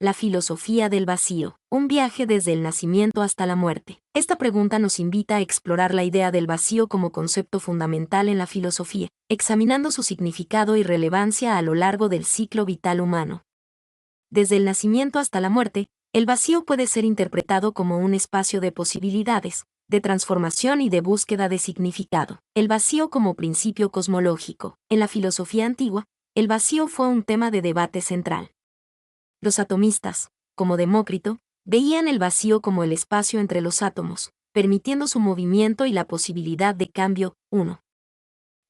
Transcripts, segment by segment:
La filosofía del vacío, un viaje desde el nacimiento hasta la muerte. Esta pregunta nos invita a explorar la idea del vacío como concepto fundamental en la filosofía, examinando su significado y relevancia a lo largo del ciclo vital humano. Desde el nacimiento hasta la muerte, el vacío puede ser interpretado como un espacio de posibilidades, de transformación y de búsqueda de significado. El vacío como principio cosmológico. En la filosofía antigua, el vacío fue un tema de debate central. Los atomistas, como Demócrito, veían el vacío como el espacio entre los átomos, permitiendo su movimiento y la posibilidad de cambio. 1.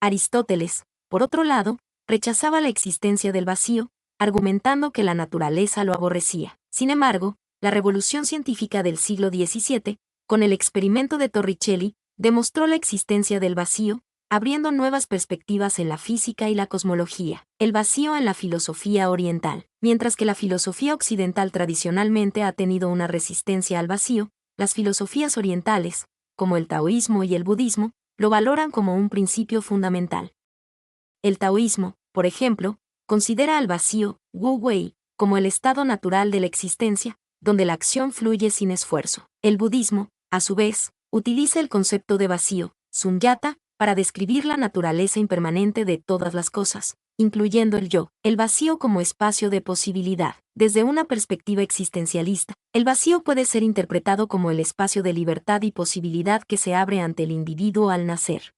Aristóteles, por otro lado, rechazaba la existencia del vacío, argumentando que la naturaleza lo aborrecía. Sin embargo, la revolución científica del siglo XVII, con el experimento de Torricelli, demostró la existencia del vacío, abriendo nuevas perspectivas en la física y la cosmología. El vacío en la filosofía oriental. Mientras que la filosofía occidental tradicionalmente ha tenido una resistencia al vacío, las filosofías orientales, como el taoísmo y el budismo, lo valoran como un principio fundamental. El taoísmo, por ejemplo, considera al vacío, Wu Wei, como el estado natural de la existencia, donde la acción fluye sin esfuerzo. El budismo, a su vez, utiliza el concepto de vacío, sunyata, para describir la naturaleza impermanente de todas las cosas, incluyendo el yo, el vacío como espacio de posibilidad. Desde una perspectiva existencialista, el vacío puede ser interpretado como el espacio de libertad y posibilidad que se abre ante el individuo al nacer.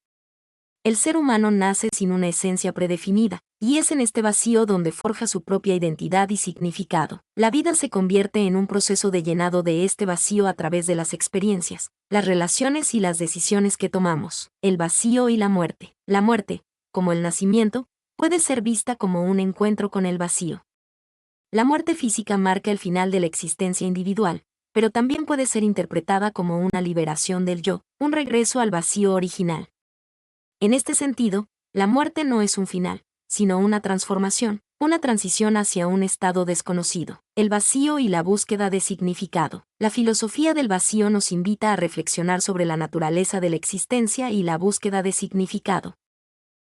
El ser humano nace sin una esencia predefinida, y es en este vacío donde forja su propia identidad y significado. La vida se convierte en un proceso de llenado de este vacío a través de las experiencias, las relaciones y las decisiones que tomamos. El vacío y la muerte. La muerte, como el nacimiento, puede ser vista como un encuentro con el vacío. La muerte física marca el final de la existencia individual, pero también puede ser interpretada como una liberación del yo, un regreso al vacío original. En este sentido, la muerte no es un final, sino una transformación, una transición hacia un estado desconocido. El vacío y la búsqueda de significado. La filosofía del vacío nos invita a reflexionar sobre la naturaleza de la existencia y la búsqueda de significado.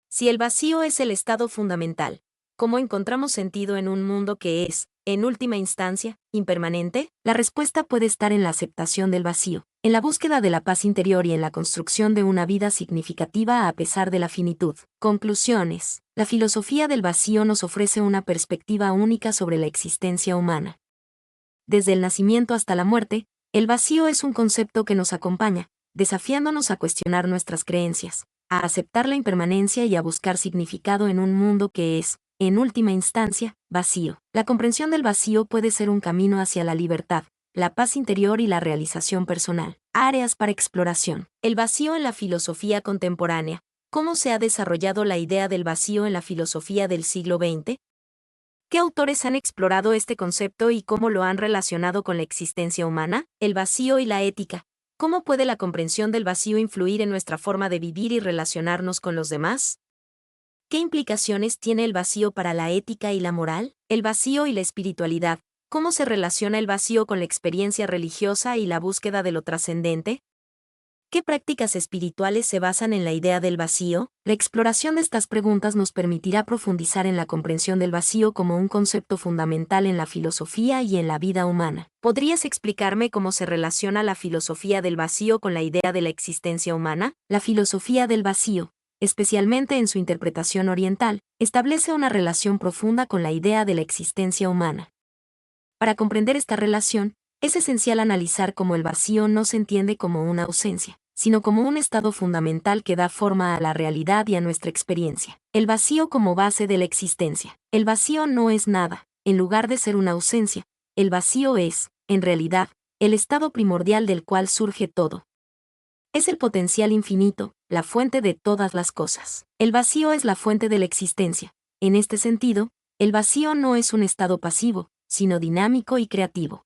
Si el vacío es el estado fundamental, ¿cómo encontramos sentido en un mundo que es, en última instancia, impermanente? La respuesta puede estar en la aceptación del vacío, en la búsqueda de la paz interior y en la construcción de una vida significativa a pesar de la finitud. Conclusiones. La filosofía del vacío nos ofrece una perspectiva única sobre la existencia humana. Desde el nacimiento hasta la muerte, el vacío es un concepto que nos acompaña, desafiándonos a cuestionar nuestras creencias, a aceptar la impermanencia y a buscar significado en un mundo que es, en última instancia, vacío. La comprensión del vacío puede ser un camino hacia la libertad, la paz interior y la realización personal. Áreas para exploración. El vacío en la filosofía contemporánea. ¿Cómo se ha desarrollado la idea del vacío en la filosofía del siglo XX? ¿Qué autores han explorado este concepto y cómo lo han relacionado con la existencia humana? El vacío y la ética. ¿Cómo puede la comprensión del vacío influir en nuestra forma de vivir y relacionarnos con los demás? ¿Qué implicaciones tiene el vacío para la ética y la moral? El vacío y la espiritualidad. ¿Cómo se relaciona el vacío con la experiencia religiosa y la búsqueda de lo trascendente? ¿Qué prácticas espirituales se basan en la idea del vacío? La exploración de estas preguntas nos permitirá profundizar en la comprensión del vacío como un concepto fundamental en la filosofía y en la vida humana. ¿Podrías explicarme cómo se relaciona la filosofía del vacío con la idea de la existencia humana? La filosofía del vacío, especialmente en su interpretación oriental, establece una relación profunda con la idea de la existencia humana. Para comprender esta relación, es esencial analizar cómo el vacío no se entiende como una ausencia, sino como un estado fundamental que da forma a la realidad y a nuestra experiencia. El vacío como base de la existencia. El vacío no es nada, en lugar de ser una ausencia, el vacío es, en realidad, el estado primordial del cual surge todo. Es el potencial infinito, la fuente de todas las cosas. El vacío es la fuente de la existencia. En este sentido, el vacío no es un estado pasivo, sino dinámico y creativo.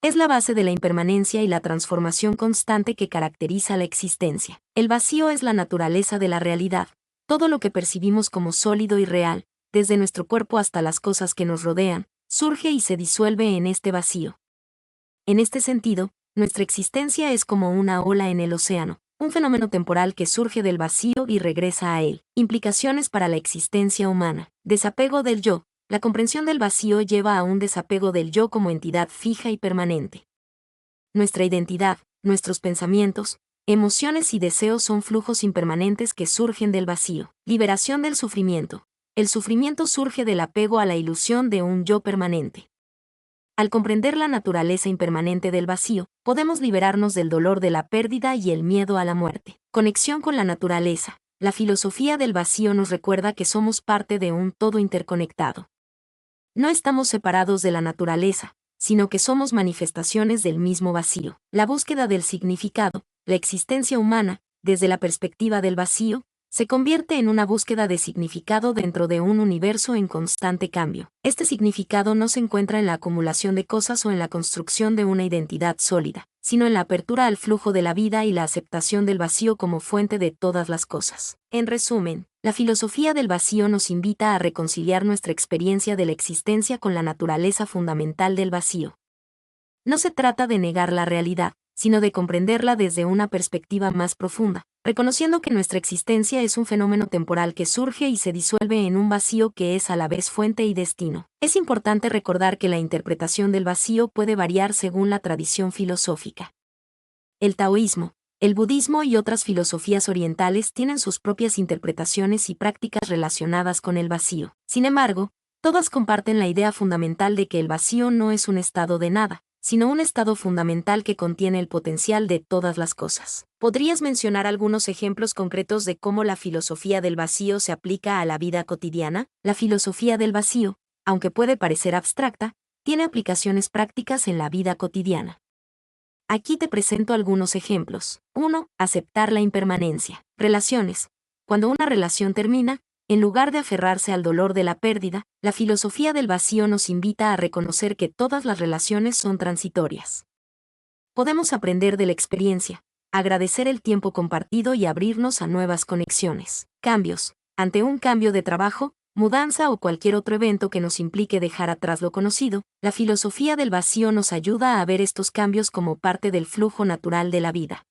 Es la base de la impermanencia y la transformación constante que caracteriza la existencia. El vacío es la naturaleza de la realidad. Todo lo que percibimos como sólido y real, desde nuestro cuerpo hasta las cosas que nos rodean, surge y se disuelve en este vacío. En este sentido, nuestra existencia es como una ola en el océano, un fenómeno temporal que surge del vacío y regresa a él. Implicaciones para la existencia humana. Desapego del yo. la comprensión del vacío lleva a un desapego del yo como entidad fija y permanente. Nuestra identidad, nuestros pensamientos, emociones y deseos son flujos impermanentes que surgen del vacío. Liberación del sufrimiento. El sufrimiento surge del apego a la ilusión de un yo permanente. Al comprender la naturaleza impermanente del vacío, podemos liberarnos del dolor de la pérdida y el miedo a la muerte. Conexión con la naturaleza. La filosofía del vacío nos recuerda que somos parte de un todo interconectado. No estamos separados de la naturaleza, sino que somos manifestaciones del mismo vacío. La búsqueda del significado, la existencia humana, desde la perspectiva del vacío, se convierte en una búsqueda de significado dentro de un universo en constante cambio. Este significado no se encuentra en la acumulación de cosas o en la construcción de una identidad sólida, sino en la apertura al flujo de la vida y la aceptación del vacío como fuente de todas las cosas. En resumen, la filosofía del vacío nos invita a reconciliar nuestra experiencia de la existencia con la naturaleza fundamental del vacío. No se trata de negar la realidad, sino de comprenderla desde una perspectiva más profunda, reconociendo que nuestra existencia es un fenómeno temporal que surge y se disuelve en un vacío que es a la vez fuente y destino. Es importante recordar que la interpretación del vacío puede variar según la tradición filosófica. El taoísmo, el budismo y otras filosofías orientales tienen sus propias interpretaciones y prácticas relacionadas con el vacío. Sin embargo, todas comparten la idea fundamental de que el vacío no es un estado de nada, sino un estado fundamental que contiene el potencial de todas las cosas. ¿Podrías mencionar algunos ejemplos concretos de cómo la filosofía del vacío se aplica a la vida cotidiana? La filosofía del vacío, aunque puede parecer abstracta, tiene aplicaciones prácticas en la vida cotidiana. Aquí te presento algunos ejemplos. 1. Aceptar la impermanencia. Relaciones. Cuando una relación termina, en lugar de aferrarse al dolor de la pérdida, la filosofía del vacío nos invita a reconocer que todas las relaciones son transitorias. Podemos aprender de la experiencia, agradecer el tiempo compartido y abrirnos a nuevas conexiones. Cambios. Ante un cambio de trabajo, mudanza o cualquier otro evento que nos implique dejar atrás lo conocido, la filosofía del vacío nos ayuda a ver estos cambios como parte del flujo natural de la vida.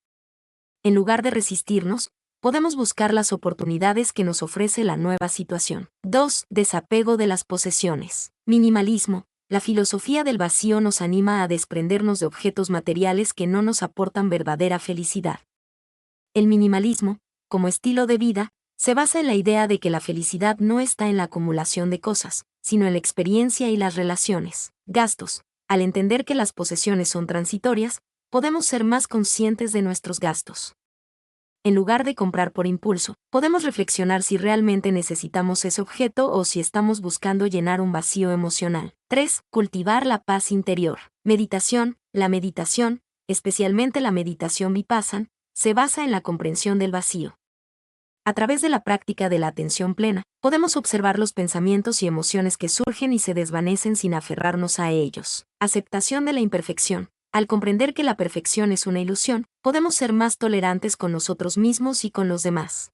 En lugar de resistirnos, podemos buscar las oportunidades que nos ofrece la nueva situación. 2. Desapego de las posesiones. Minimalismo. La filosofía del vacío nos anima a desprendernos de objetos materiales que no nos aportan verdadera felicidad. El minimalismo, como estilo de vida, se basa en la idea de que la felicidad no está en la acumulación de cosas, sino en la experiencia y las relaciones. Gastos. Al entender que las posesiones son transitorias, podemos ser más conscientes de nuestros gastos. En lugar de comprar por impulso, podemos reflexionar si realmente necesitamos ese objeto o si estamos buscando llenar un vacío emocional. 3. Cultivar la paz interior. Meditación. La meditación, especialmente la meditación vipassana, se basa en la comprensión del vacío. A través de la práctica de la atención plena, podemos observar los pensamientos y emociones que surgen y se desvanecen sin aferrarnos a ellos. Aceptación de la imperfección. Al comprender que la perfección es una ilusión, podemos ser más tolerantes con nosotros mismos y con los demás.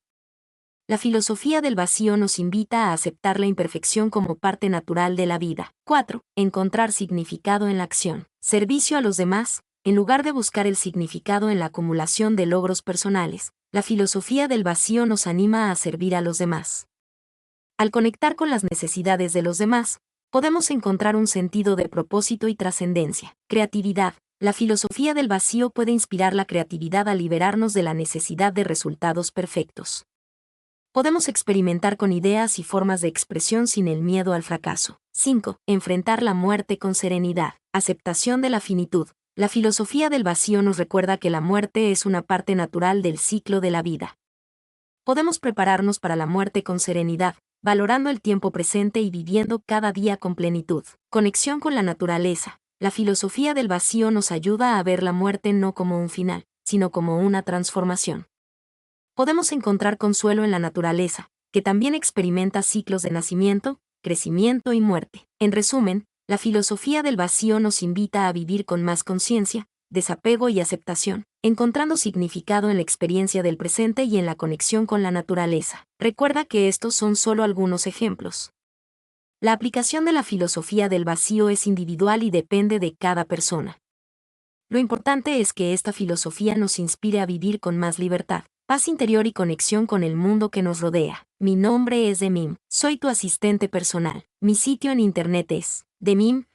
La filosofía del vacío nos invita a aceptar la imperfección como parte natural de la vida. 4. Encontrar significado en la acción. Servicio a los demás. En lugar de buscar el significado en la acumulación de logros personales, la filosofía del vacío nos anima a servir a los demás. Al conectar con las necesidades de los demás, podemos encontrar un sentido de propósito y trascendencia. Creatividad. La filosofía del vacío puede inspirar la creatividad al liberarnos de la necesidad de resultados perfectos. Podemos experimentar con ideas y formas de expresión sin el miedo al fracaso. 5. Enfrentar la muerte con serenidad. Aceptación de la finitud. La filosofía del vacío nos recuerda que la muerte es una parte natural del ciclo de la vida. Podemos prepararnos para la muerte con serenidad, valorando el tiempo presente y viviendo cada día con plenitud. Conexión con la naturaleza. La filosofía del vacío nos ayuda a ver la muerte no como un final, sino como una transformación. Podemos encontrar consuelo en la naturaleza, que también experimenta ciclos de nacimiento, crecimiento y muerte. En resumen, la filosofía del vacío nos invita a vivir con más conciencia, desapego y aceptación, encontrando significado en la experiencia del presente y en la conexión con la naturaleza. Recuerda que estos son solo algunos ejemplos. La aplicación de la filosofía del vacío es individual y depende de cada persona. Lo importante es que esta filosofía nos inspire a vivir con más libertad, paz interior y conexión con el mundo que nos rodea. Mi nombre es Demim, soy tu asistente personal. Mi sitio en internet es demim.es.tl.